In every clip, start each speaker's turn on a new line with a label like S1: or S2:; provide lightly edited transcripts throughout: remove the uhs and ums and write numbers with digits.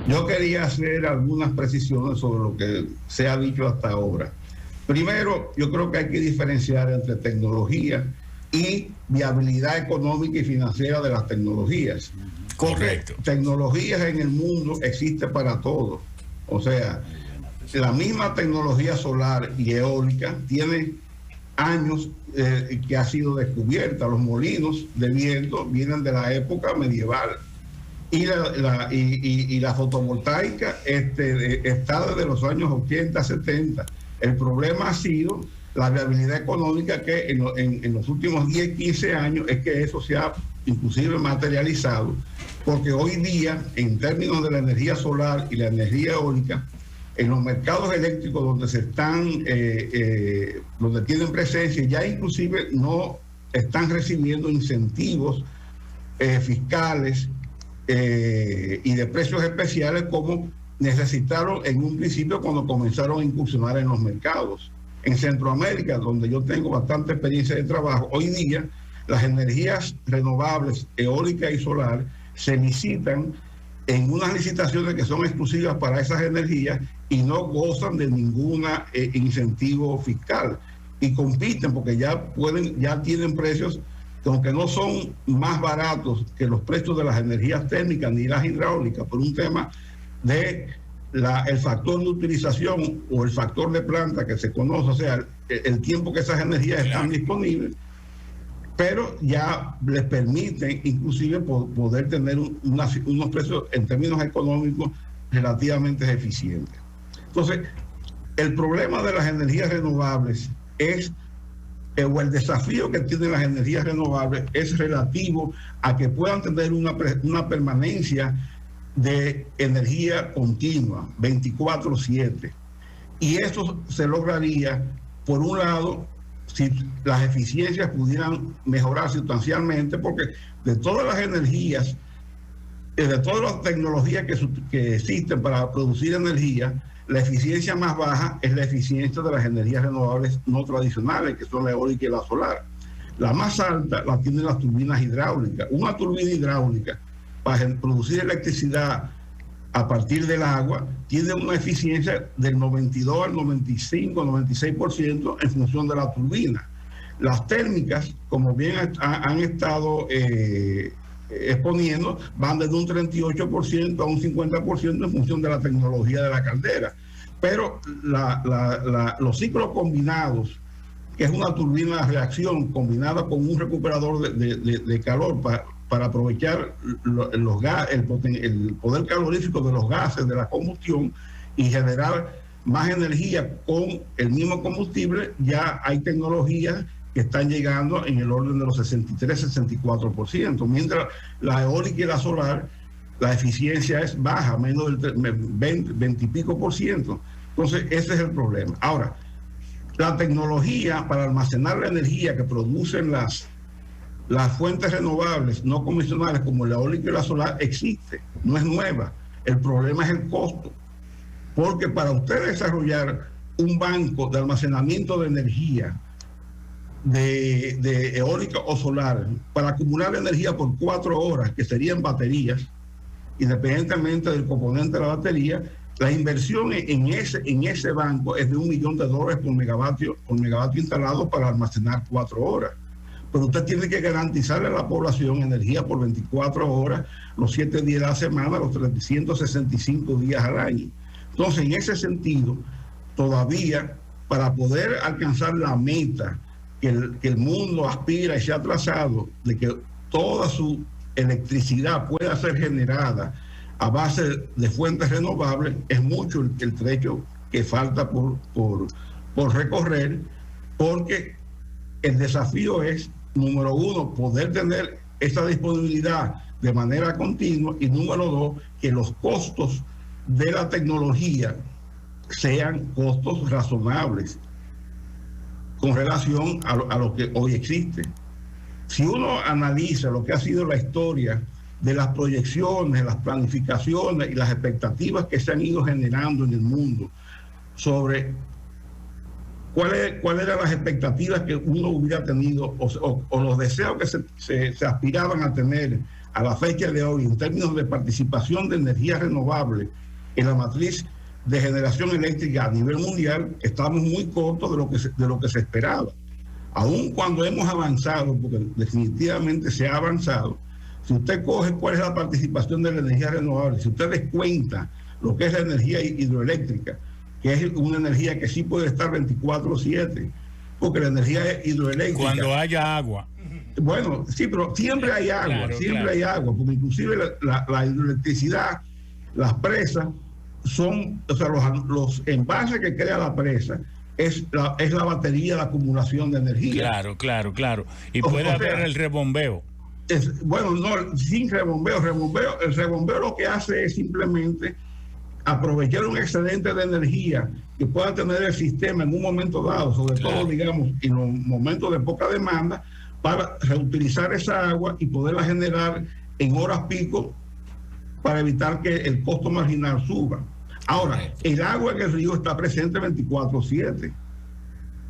S1: Yo quería hacer algunas precisiones sobre lo que se ha dicho hasta ahora. Primero, yo creo que hay que diferenciar entre tecnología y viabilidad económica y financiera de las tecnologías.
S2: Correcto.
S1: Porque tecnologías en el mundo existen para todo. O sea, la misma tecnología solar y eólica tiene años que ha sido descubierta. Los molinos de viento vienen de la época medieval. Y la fotovoltaica está desde los años 80, 70. El problema ha sido la viabilidad económica que en los últimos 10, 15 años es que eso se ha inclusive materializado, porque hoy día, en términos de la energía solar y la energía eólica, en los mercados eléctricos donde donde tienen presencia, ya inclusive no están recibiendo incentivos fiscales y de precios especiales como necesitaron en un principio cuando comenzaron a incursionar en los mercados. En Centroamérica, donde yo tengo bastante experiencia de trabajo, hoy día las energías renovables, eólica y solar, se licitan en unas licitaciones que son exclusivas para esas energías y no gozan de ningún incentivo fiscal. Y compiten porque ya tienen precios que, aunque no son más baratos que los precios de las energías térmicas ni las hidráulicas, por un tema de el factor de utilización o el factor de planta que se conoce, o sea, el tiempo que esas energías están disponibles, pero ya les permiten inclusive poder tener unos precios en términos económicos relativamente eficientes. Entonces, el problema de las energías renovables o el desafío que tienen las energías renovables es relativo a que puedan tener una permanencia de energía continua, 24/7. Y eso se lograría, por un lado, si las eficiencias pudieran mejorar sustancialmente, porque de todas las energías, de todas las tecnologías que existen para producir energía, la eficiencia más baja es la eficiencia de las energías renovables no tradicionales, que son la eólica y la solar. La más alta la tienen las turbinas hidráulicas. Una turbina hidráulica para producir electricidad a partir del agua tiene una eficiencia del 92 al 95, 96% en función de la turbina. Las térmicas, como bien han estado exponiendo, van desde un 38% a un 50% en función de la tecnología de la caldera. Pero los ciclos combinados, que es una turbina de reacción combinada con un recuperador de calor para aprovechar el poder calorífico de los gases de la combustión y generar más energía con el mismo combustible, ya hay tecnologías que están llegando en el orden de los 63-64%, mientras la eólica y la solar, la eficiencia es baja, menos del 20 y pico por ciento. Entonces, ese es el problema. Ahora, la tecnología para almacenar la energía que producen las fuentes renovables no convencionales como la eólica y la solar existe, no es nueva. El problema es el costo, porque para usted desarrollar un banco de almacenamiento de energía de eólica o solar para acumular energía por 4 horas, que serían baterías, independientemente del componente de la batería, la inversión en ese banco es de $1 millón por megavatio instalado para almacenar 4 horas. Pero usted tiene que garantizarle a la población energía por 24 horas, los 7 días de la semana, los 365 días al año. Entonces, en ese sentido, todavía para poder alcanzar la meta que el mundo aspira y se ha trazado, de que toda su electricidad pueda ser generada a base de fuentes renovables, es mucho el trecho que falta por recorrer, porque el desafío es, número uno, poder tener esa disponibilidad de manera continua, y número dos, que los costos de la tecnología sean costos razonables con relación a lo que hoy existe. Si uno analiza lo que ha sido la historia de las proyecciones, las planificaciones y las expectativas que se han ido generando en el mundo sobre cuáles eran las expectativas que uno hubiera tenido o los deseos que se aspiraban a tener a la fecha de hoy en términos de participación de energías renovables en la matriz de generación eléctrica a nivel mundial. Estamos muy cortos de lo que se esperaba. Aun cuando hemos avanzado, porque definitivamente se ha avanzado, si usted coge cuál es la participación de la energía renovable, si usted descuenta lo que es la energía hidroeléctrica, que es una energía que sí puede estar 24/7, porque la energía hidroeléctrica...
S2: Cuando haya agua.
S1: Bueno, sí, pero siempre hay agua,
S2: claro,
S1: siempre hay agua, porque inclusive la hidroelectricidad, las presas, son, o sea, los envases que crea la presa, es la batería de acumulación de energía.
S2: Claro. Y puede haber el rebombeo.
S1: Bueno, no, sin rebombeo. El rebombeo lo que hace es simplemente aprovechar un excedente de energía que pueda tener el sistema en un momento dado, sobre todo, digamos, en los momentos de poca demanda, para reutilizar esa agua y poderla generar en horas pico para evitar que el costo marginal suba. Ahora, el agua en el río está presente 24/7,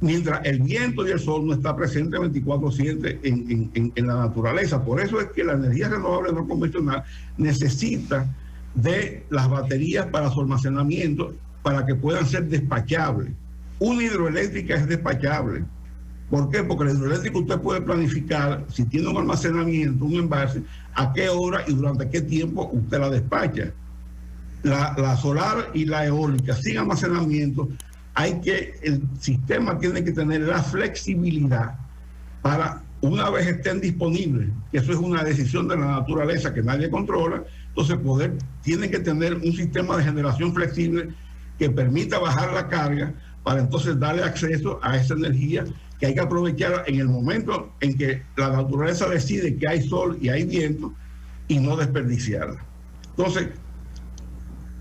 S1: mientras el viento y el sol no está presente 24/7 en la naturaleza. Por eso es que la energía renovable no convencional necesita de las baterías para su almacenamiento para que puedan ser despachables. Una hidroeléctrica es despachable. ¿Por qué? Porque la hidroeléctrica usted puede planificar, si tiene un almacenamiento, un embalse, a qué hora y durante qué tiempo usted la despacha. La solar y la eólica sin almacenamiento, el sistema tiene que tener la flexibilidad para, una vez estén disponibles, que eso es una decisión de la naturaleza que nadie controla, entonces tiene que tener un sistema de generación flexible que permita bajar la carga para entonces darle acceso a esa energía que hay que aprovechar en el momento en que la naturaleza decide que hay sol y hay viento y no desperdiciarla. Entonces,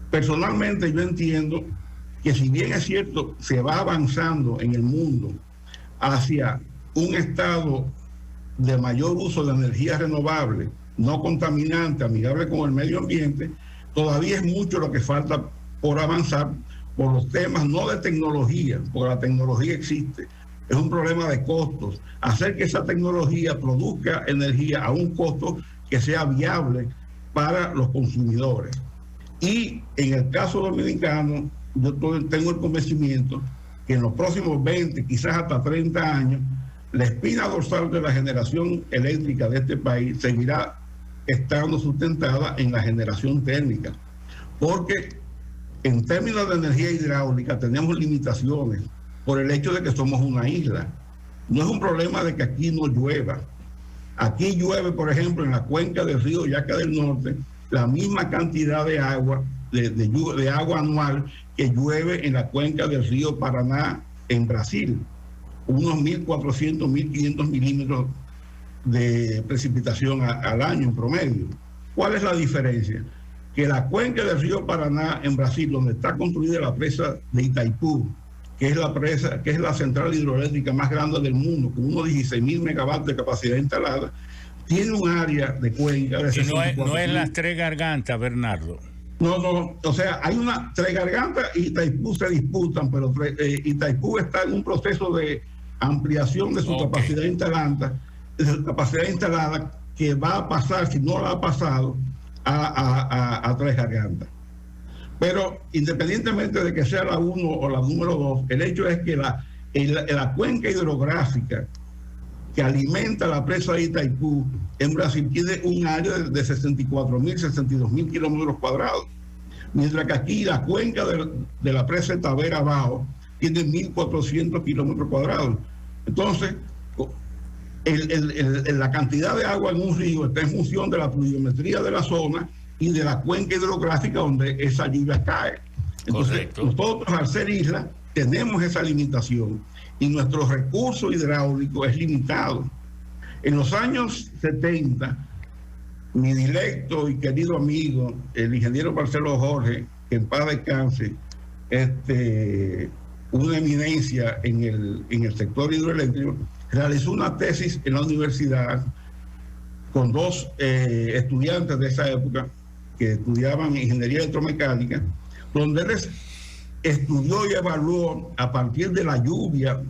S1: personalmente yo entiendo que si bien es cierto, se va avanzando en el mundo hacia un estado de mayor uso de energía renovable, no contaminante, amigable con el medio ambiente, todavía es mucho lo que falta por avanzar por los temas no de tecnología, porque la tecnología existe, es un problema de costos. Hacer que esa tecnología produzca energía a un costo que sea viable para los consumidores. Y en el caso dominicano, yo tengo el convencimiento que en los próximos 20, quizás hasta 30 años, la espina dorsal de la generación eléctrica de este país seguirá estando sustentada en la generación térmica. Porque en términos de energía hidráulica tenemos limitaciones por el hecho de que somos una isla. No es un problema de que aquí no llueva. Aquí llueve, por ejemplo, en la cuenca del río Yaca del Norte, la misma cantidad de agua, de agua anual que llueve en la cuenca del río Paraná en Brasil. Unos 1.400, 1.500 milímetros de precipitación al año en promedio. ¿Cuál es la diferencia? Que la cuenca del río Paraná en Brasil, donde está construida la presa de Itaipú, que es la central hidroeléctrica más grande del mundo, con unos 16.000 megavatios de capacidad instalada, tiene un área de cuenca de 64.
S2: No es las Tres Gargantas, Bernardo.
S1: No, o sea, hay Tres Gargantas y Itaipú se disputan, pero Itaipú está en un proceso de ampliación de su capacidad instalada, que va a pasar, si no la ha pasado, a Tres Gargantas. Pero independientemente de que sea la 1 o la número 2, el hecho es que la cuenca hidrográfica que alimenta la presa de Itaipú en Brasil tiene un área de 64.000, 62.000 kilómetros cuadrados, mientras que aquí la cuenca de la presa de Tavera Bajo tiene 1.400 kilómetros cuadrados. Entonces, la cantidad de agua en un río está en función de la pluviometría de la zona y de la cuenca hidrográfica donde esa lluvia cae. Entonces, nosotros al ser isla tenemos esa limitación y nuestro recurso hidráulico es limitado. En los años 70, mi directo y querido amigo, el ingeniero Marcelo Jorge, que en paz descanse, una eminencia en el sector hidroeléctrico, realizó una tesis en la universidad con dos estudiantes de esa época que estudiaban ingeniería electromecánica, donde él estudió y evaluó a partir de la lluvia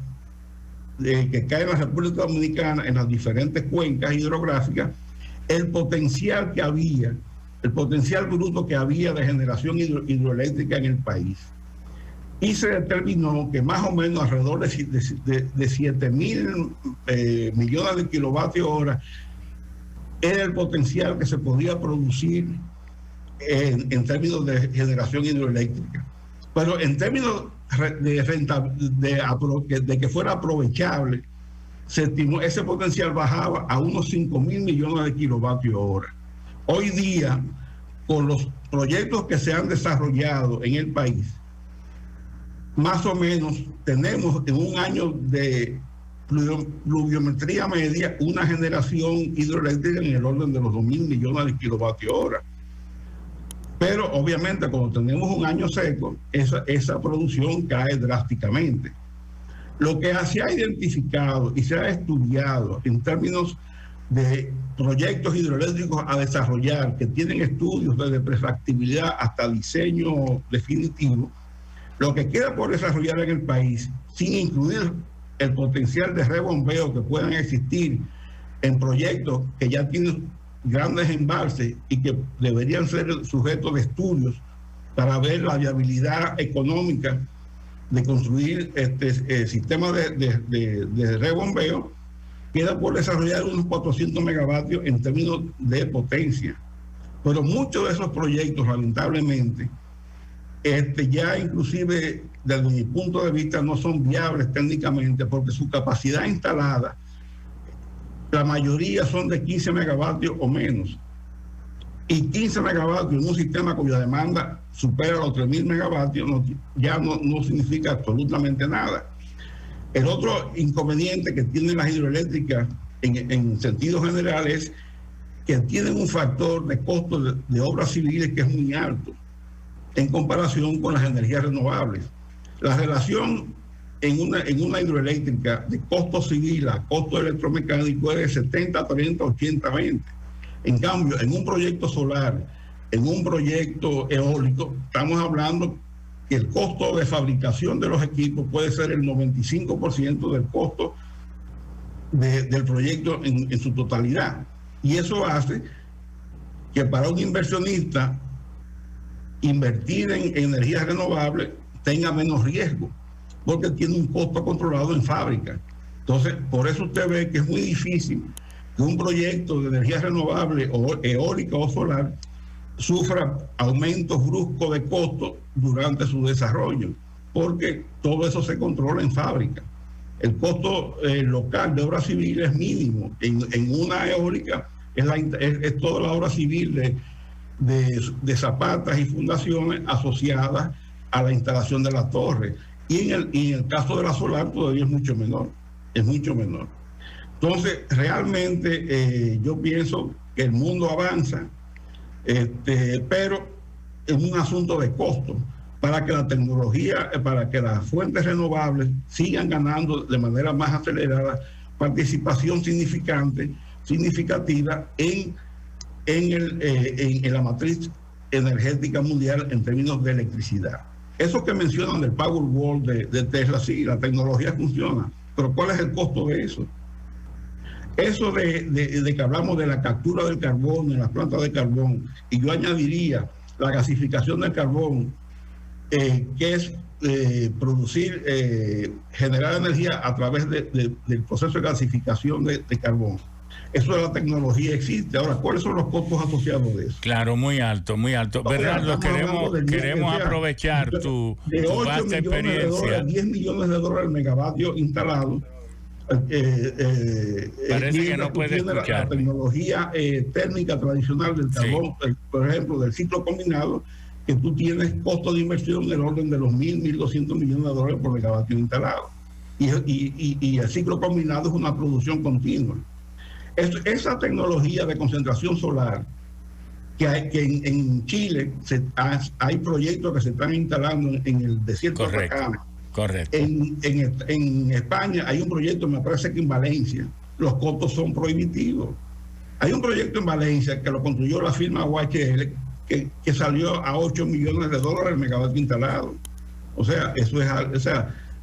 S1: que cae en la República Dominicana, en las diferentes cuencas hidrográficas, el potencial que había, el potencial bruto que había de generación hidroeléctrica en el país. Y se determinó que más o menos alrededor de 7.000 millones de kilovatios hora era el potencial que se podía producir en términos de generación hidroeléctrica. Pero en términos de que fuera aprovechable, se estimó ese potencial bajaba a unos 5.000 millones de kilovatios hora. Hoy día, con los proyectos que se han desarrollado en el país, más o menos tenemos en un año de pluviometría media una generación hidroeléctrica en el orden de los 2.000 millones de kilovatios hora. Pero obviamente cuando tenemos un año seco, esa producción cae drásticamente. Lo que se ha identificado y se ha estudiado en términos de proyectos hidroeléctricos a desarrollar, que tienen estudios desde prefactibilidad hasta diseño definitivo, lo que queda por desarrollar en el país, sin incluir el potencial de rebombeo que puedan existir en proyectos que ya tienen grandes embalses y que deberían ser sujetos de estudios para ver la viabilidad económica de construir sistemas de rebombeo, queda por desarrollar unos 400 megavatios en términos de potencia. Pero muchos de esos proyectos, lamentablemente, ya inclusive desde mi punto de vista no son viables técnicamente porque su capacidad instalada, la mayoría son de 15 megavatios o menos. Y 15 megavatios en un sistema cuya demanda supera los 3.000 megavatios ya no significa absolutamente nada. El otro inconveniente que tienen las hidroeléctricas en sentido general es que tienen un factor de costo de obras civiles que es muy alto en comparación con las energías renovables. La relación en una hidroeléctrica de costo civil a costo electromecánico es de 70, 30, 80, 20. En cambio, en un proyecto solar, en un proyecto eólico, estamos hablando que el costo de fabricación de los equipos puede ser el 95% del costo del proyecto en su totalidad. Y eso hace que para un inversionista invertir en energías renovables tenga menos riesgo, porque tiene un costo controlado en fábrica. Entonces, por eso usted ve que es muy difícil que un proyecto de energía renovable o eólica o solar sufra aumentos bruscos de costo durante su desarrollo, porque todo eso se controla en fábrica. El costo local de obra civil es mínimo. En una eólica es toda la obra civil de zapatas y fundaciones asociadas a la instalación de la torre. Y en el caso de la solar todavía es mucho menor. Entonces, realmente yo pienso que el mundo avanza, pero es un asunto de costo para que la tecnología, para que las fuentes renovables sigan ganando de manera más acelerada participación significativa en la matriz energética mundial en términos de electricidad. Eso que mencionan del Powerwall de Tesla, sí, la tecnología funciona, pero ¿cuál es el costo de eso? Eso de que hablamos de la captura del carbón en las plantas de carbón, y yo añadiría la gasificación del carbón, que es generar energía a través del proceso de gasificación de carbón. Eso de la tecnología existe. Ahora, ¿cuáles son los costos asociados de eso?
S2: Claro, muy alto, muy alto. Bernardo, queremos aprovechar tu vasta experiencia.
S1: 10 millones de dólares el megavatio instalado.
S2: Parece que no puede escuchar.
S1: La tecnología térmica tradicional del carbón, sí, por ejemplo, del ciclo combinado, que tú tienes costo de inversión del orden de los 1.200 millones de dólares por megavatio instalado. Y el ciclo combinado es una producción continua. Esa tecnología de concentración solar, que en Chile hay proyectos que se están instalando en el desierto de Atacama.
S2: Correcto.
S1: En España hay un proyecto, me parece que en Valencia, los costos son prohibitivos. Hay un proyecto en Valencia que lo construyó la firma UHL que salió a 8 millones de dólares el megavatio instalado. O sea, eso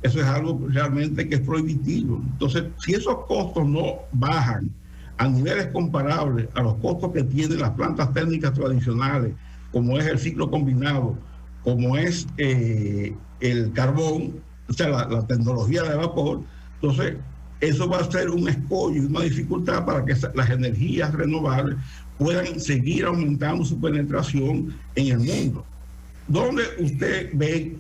S1: es algo realmente que es prohibitivo. Entonces, si esos costos no bajan a niveles comparables a los costos que tienen las plantas térmicas tradicionales, como es el ciclo combinado, como es el carbón, o sea, la tecnología de vapor, entonces eso va a ser un escollo y una dificultad para que las energías renovables puedan seguir aumentando su penetración en el mundo. Donde usted ve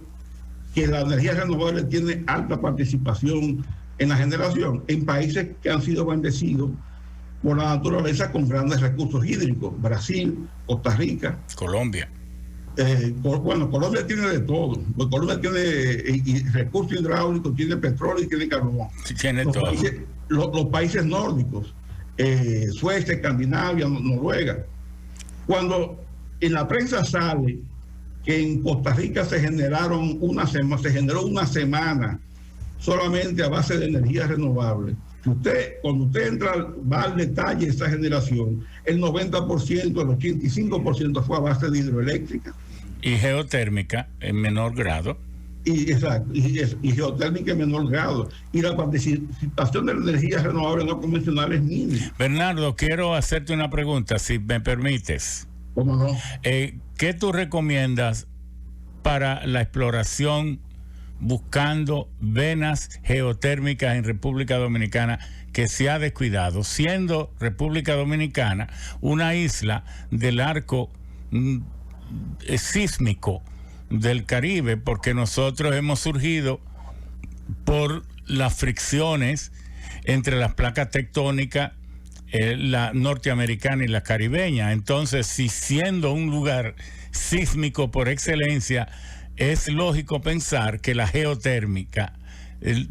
S1: que la energía renovable tiene alta participación en la generación, en países que han sido bendecidos por la naturaleza con grandes recursos hídricos: Brasil, Costa Rica,
S2: Colombia.
S1: Bueno, Colombia tiene de todo. Colombia tiene recursos hidráulicos, tiene petróleo y tiene carbón.
S2: Tiene todo.
S1: Los países nórdicos, Suecia, Escandinavia, Noruega. Cuando en la prensa sale que en Costa Rica se generó una semana solamente a base de energía renovable. Cuando usted entra, va al detalle de esa generación, el 90%, el 85% fue a base de hidroeléctrica.
S2: Y geotérmica en menor grado.
S1: Exacto, y geotérmica en menor grado. Y la participación de la energía renovable no convencional es mínima.
S2: Bernardo, quiero hacerte una pregunta, si me permites.
S1: ¿Cómo no?
S2: ¿Qué tú recomiendas para la exploración buscando venas geotérmicas en República Dominicana, que se ha descuidado, siendo República Dominicana una isla del arco sísmico del Caribe, porque nosotros hemos surgido por las fricciones entre las placas tectónicas, la norteamericana y la caribeña? Entonces, si siendo un lugar sísmico por excelencia, es lógico pensar que la geotérmica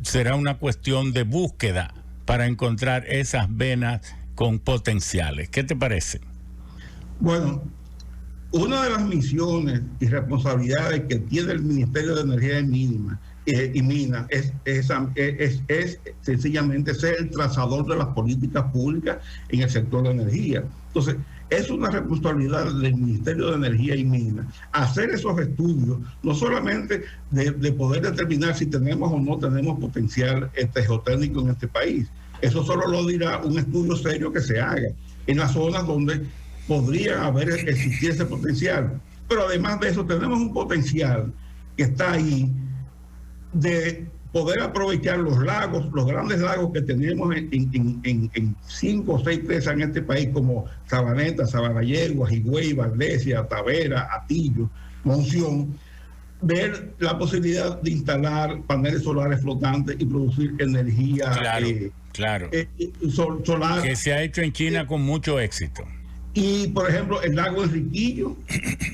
S2: será una cuestión de búsqueda para encontrar esas venas con potenciales. ¿Qué te parece?
S1: Bueno, una de las misiones y responsabilidades que tiene el Ministerio de Energía y Minas es sencillamente ser el trazador de las políticas públicas en el sector de energía. Entonces, es una responsabilidad del Ministerio de Energía y Minas hacer esos estudios, no solamente de poder determinar si tenemos o no tenemos potencial geotérmico en este país. Eso solo lo dirá un estudio serio que se haga en las zonas donde podría existir ese potencial. Pero además de eso, tenemos un potencial que está ahí de poder aprovechar los lagos, los grandes lagos que tenemos en 5 o 6 presas en este país, como Sabaneta, Sabanayegua, Higüey, Valdesia, Tavera, Atillo, Monción, ver la posibilidad de instalar paneles solares flotantes y producir energía solar.
S2: Que se ha hecho en China con mucho éxito.
S1: Y, por ejemplo, el lago Enriquillo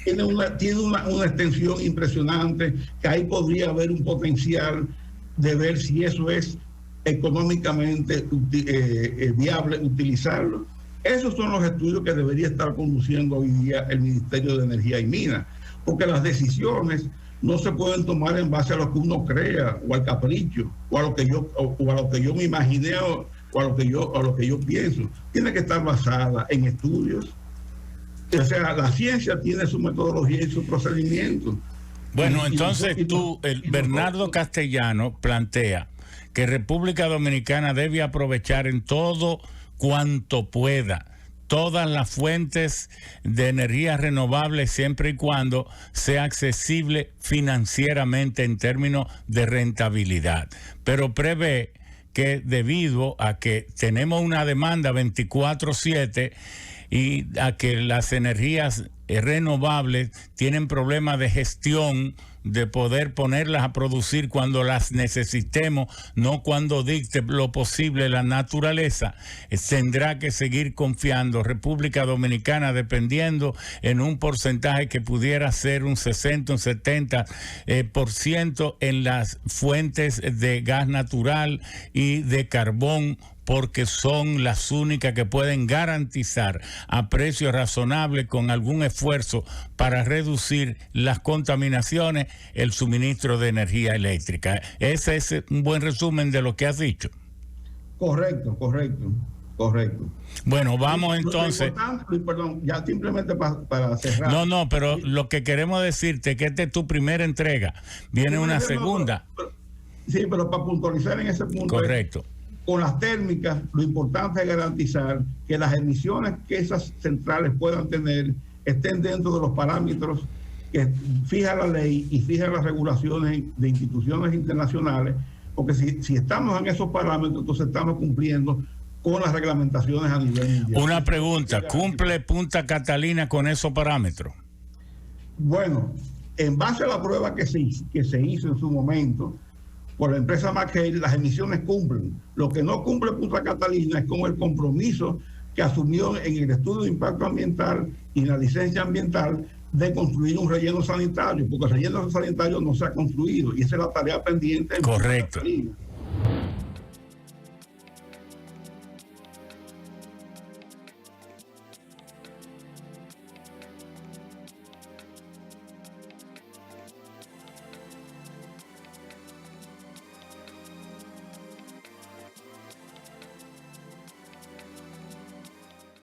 S1: tiene una extensión impresionante, que ahí podría haber un potencial de ver si eso es económicamente viable utilizarlo. Esos son los estudios que debería estar conduciendo hoy día el Ministerio de Energía y Minas, porque las decisiones no se pueden tomar en base a lo que uno crea o al capricho o a lo que yo me imaginé o a lo que yo pienso. Tiene que estar basada en estudios. O sea, la ciencia tiene su metodología y su procedimiento.
S2: Bueno, entonces Bernardo Castellano plantea que República Dominicana debe aprovechar en todo cuanto pueda todas las fuentes de energía renovable, siempre y cuando sea accesible financieramente en términos de rentabilidad. Pero prevé que debido a que tenemos una demanda 24/7 y a que las energías renovables tienen problemas de gestión, de poder ponerlas a producir cuando las necesitemos, no cuando dicte lo posible la naturaleza, tendrá que seguir confiando República Dominicana, dependiendo en un porcentaje que pudiera ser un 60, un 70% en las fuentes de gas natural y de carbón, porque son las únicas que pueden garantizar a precios razonables, con algún esfuerzo para reducir las contaminaciones, el suministro de energía eléctrica. Ese es un buen resumen de lo que has dicho.
S1: Correcto. Correcto.
S2: Bueno, vamos entonces.
S1: Perdón, ya simplemente para cerrar.
S2: No, pero lo que queremos decirte es que esta es tu primera entrega. Viene una segunda.
S1: Sí, pero para puntualizar en ese punto.
S2: Correcto.
S1: Con las térmicas, lo importante es garantizar que las emisiones que esas centrales puedan tener estén dentro de los parámetros que fija la ley y fija las regulaciones de instituciones internacionales, porque si estamos en esos parámetros, entonces estamos cumpliendo con las reglamentaciones a nivel mundial.
S2: Una pregunta, ¿cumple Punta Catalina con esos parámetros?
S1: Bueno, en base a la prueba que se hizo en su momento por la empresa McHale, las emisiones cumplen. Lo que no cumple Punta Catalina es con el compromiso que asumió en el estudio de impacto ambiental y en la licencia ambiental de construir un relleno sanitario, porque el relleno sanitario no se ha construido y esa es la tarea pendiente.
S2: Correcto.